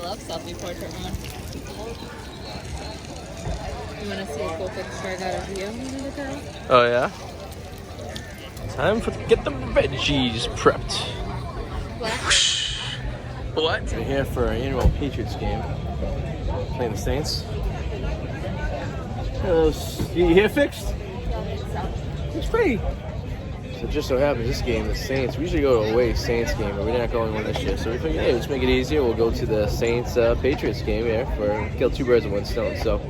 love self-portrait mode. You want to see a cool picture I got of you the girl? Oh yeah? Time for get the veggies prepped. What? We're here for our annual Patriots game. Playing the Saints. You hair fixed? It's pretty. So it just so happens this game, the Saints, we usually go to a away Saints game, but we're not going one this year. So we figured, hey, let's make it easier. We'll go to the Saints Patriots game here for kill two birds with one stone. So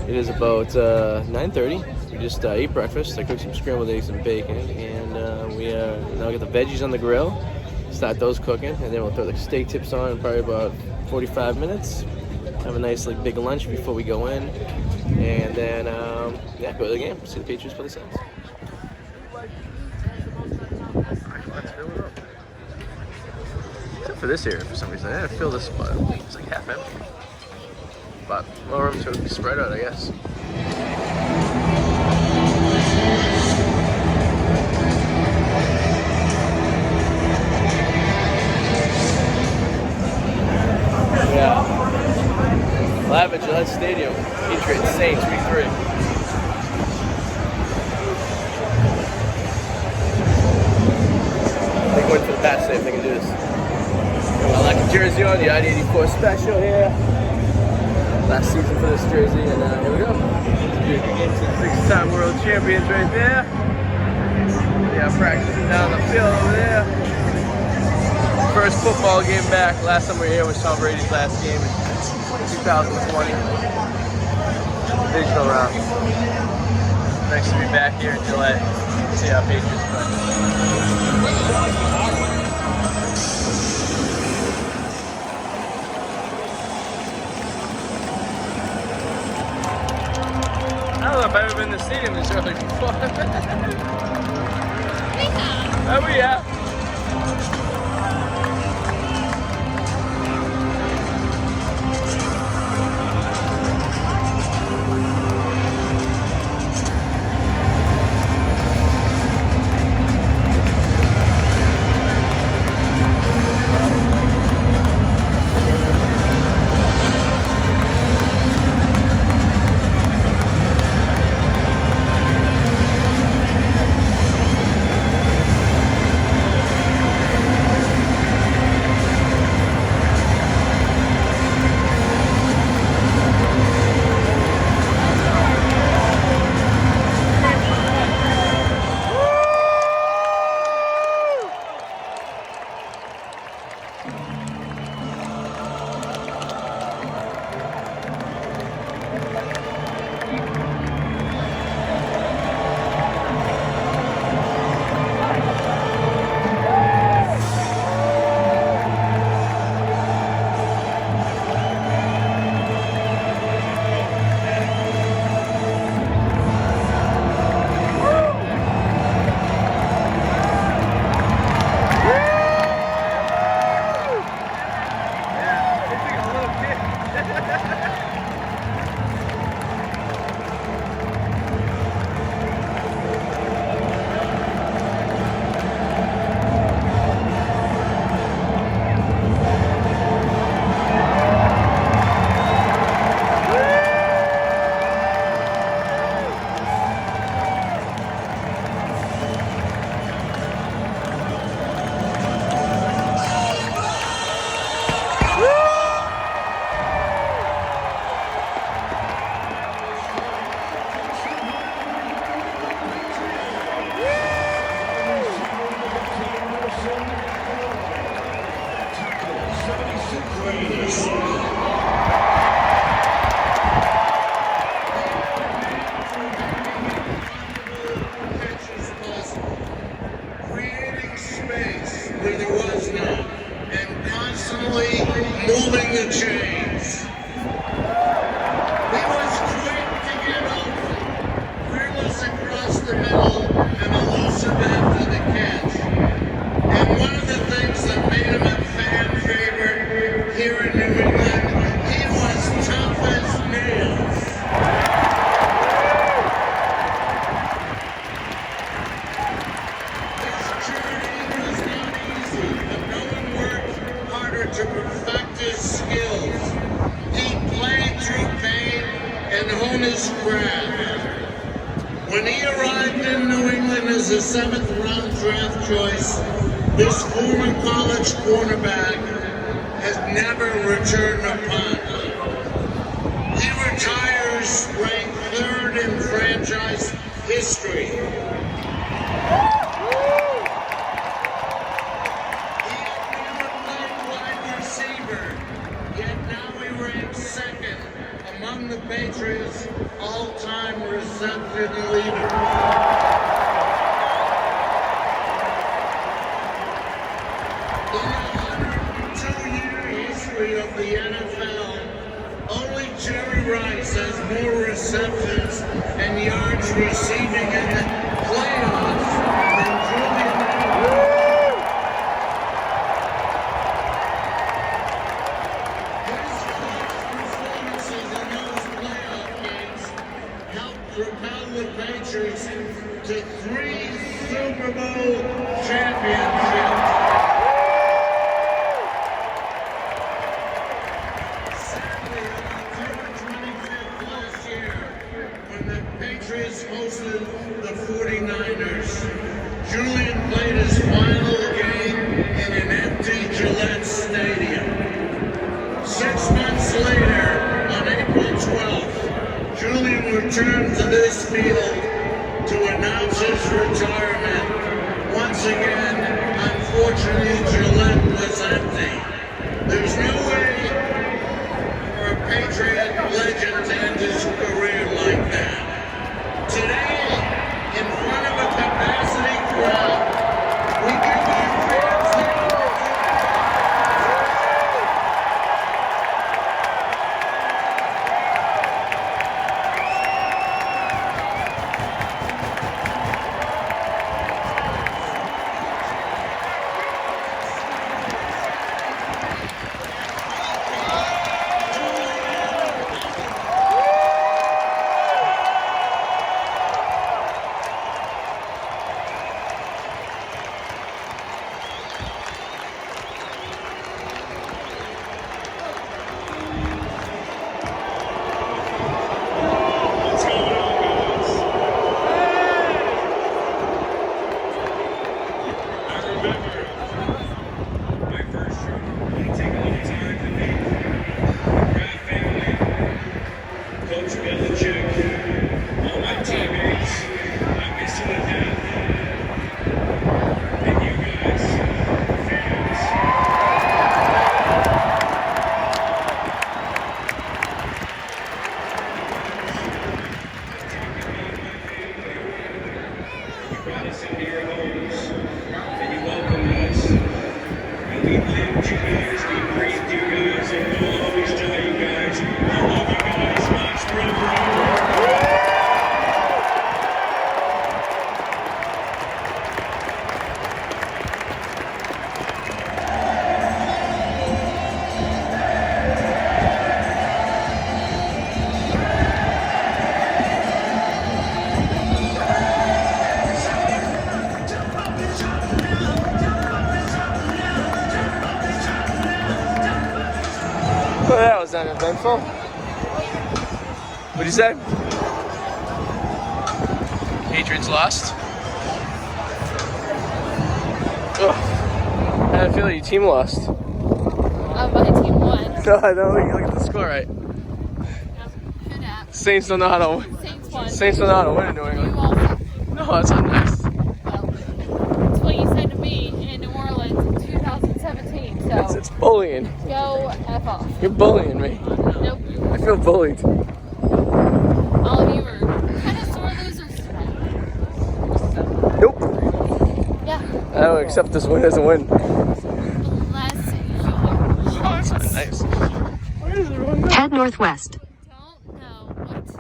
it is about 9:30. We just ate breakfast. I cooked some scrambled eggs and bacon, and we now get the veggies on the grill. Start those cooking, and then we'll throw the steak tips on in probably about 45 minutes. Have a nice big lunch before we go in, and then yeah, go to the game. See the Patriots play the Saints. Let's fill it up. Except for this area, for some reason, I didn't fill this spot. It's like half empty, but more room to spread out, I guess. Yeah. Live at Gillette Stadium, Patriots Saints Week 3. I think wait for the pass safe, they can do this. I like a jersey on, the ID84 special here. Last season for this jersey, and here we go. Six-time world champions right there. Yeah, practicing down the field over there. First football game back. Last time we were here was Tom Brady's last game in 2020. Digital round. Nice to be back here in Gillette. See how Patriots play. I don't know if I've ever been to the stadium this early before. Oh yeah. to perfect his skills. 7th round draft choice, this former college cornerback has never returned a punt. He retires ranked 3rd in franchise history. He had never played wide receiver, yet now he ranks 2nd among the Patriots' all-time reception leader. In a 102-year history of the NFL, only Jerry Rice has more receptions and yards receiving in the playoffs than Julian Edelman. His clutch performances in those playoff games helped propel the Patriots to 3 Super Bowl championships. Sadly, on October 25th last year, when the Patriots hosted the 49ers, Julian played his final game in an empty Gillette Stadium. 6 months later, on April 12th, Julian returned to this field to announce his retirement. Once again, unfortunately, Gillette was empty. There's no way for a Patriot legend to end his career like that. Today, in front of a capacity crowd, we give our fans the Well, that was uneventful. What'd you say? Patriots lost. Ugh. I had a feeling your team lost. My team won. No, I don't. You look at the score right. Good app. Saints don't know how to win. Saints won. Saints don't know how to win in New You England. also. No, that's not nice. Well, that's what you said to me in New Orleans in 2017. So It's bullying. go F off. You're bullying me. Nope. I feel bullied. All of you are kind of sore losers today. Nope. Yeah. I don't accept this win as a win. Unless you are. Oh, that's not nice. Where is everyone going? Head northwest. Don't know what to do.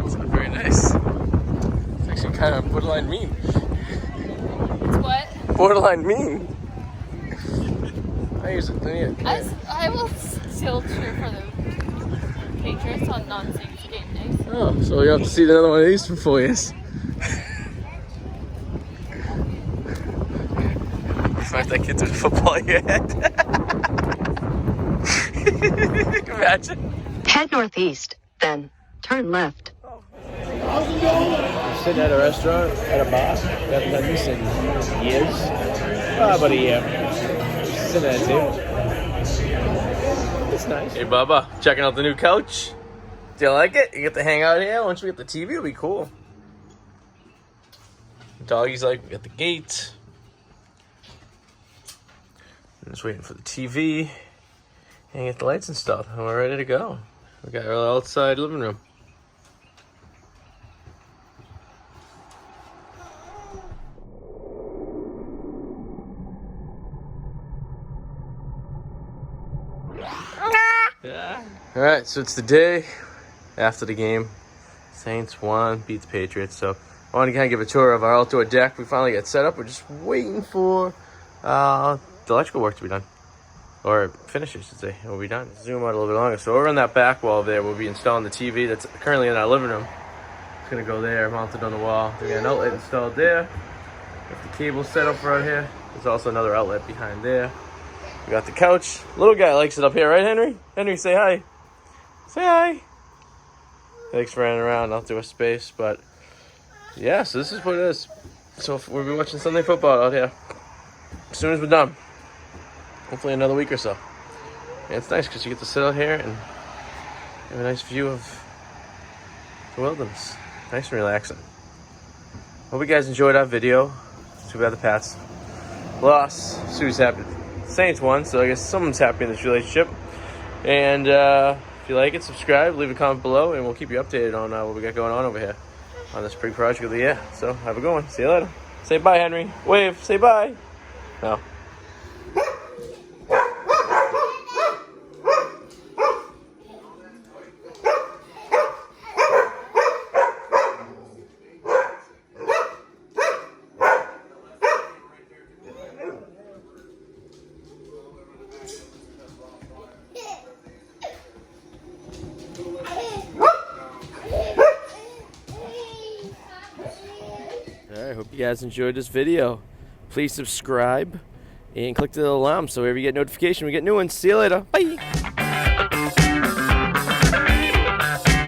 It's not very nice. It's actually kind of borderline mean. It's what? Borderline mean. I use it. I will still cheer for the Patriots on non-Saints game days. Oh, so you have to see another one of these for 4 years. Smash that kid through the football in your head. Imagine. Head northeast, then turn left. I'm sitting at a restaurant, at a bar. I haven't done this in years. About a year. Just sitting at a table. It's nice. Hey, Bubba, checking out the new couch. Do you like it? You get to hang out here. Once we get the TV, it'll be cool. The doggy's like, we got the gate. I'm just waiting for the TV. And get the lights installed. And we're ready to go. We got our outside living room. Yeah. All right, so it's the day after the game. Saints won, beat the Patriots. So I want to kind of give a tour of our outdoor deck. We finally got set up. We're just waiting for the electrical work to be done, or finish, I should say. It will be done. Zoom out a little bit longer. So over on that back wall there, we'll be installing the TV that's currently in our living room. It's gonna go there, mounted on the wall. We got an outlet installed there. Got the cable set up right here. There's also another outlet behind there. We got the couch. Little guy likes it up here, right, Henry? Henry, say hi. Say hi. Thanks for running around out to a space, but yeah, so this is what it is. So we'll be watching Sunday football out here as soon as we're done. Hopefully another week or so. And it's nice because you get to sit out here and have a nice view of the wilderness. Nice and relaxing. Hope you guys enjoyed our video. Too bad the Pats lost. Sue's happy. Saints won, so I guess someone's happy in this relationship. And if you like it, subscribe, leave a comment below, and we'll keep you updated on what we got going on over here on this pre-project of the year. So have a good one. See you later. Say bye, Henry. Wave. Say bye. No. I hope you guys enjoyed this video. Please subscribe and click the little alarm so whenever you get notification, we get new ones. See you later. Bye.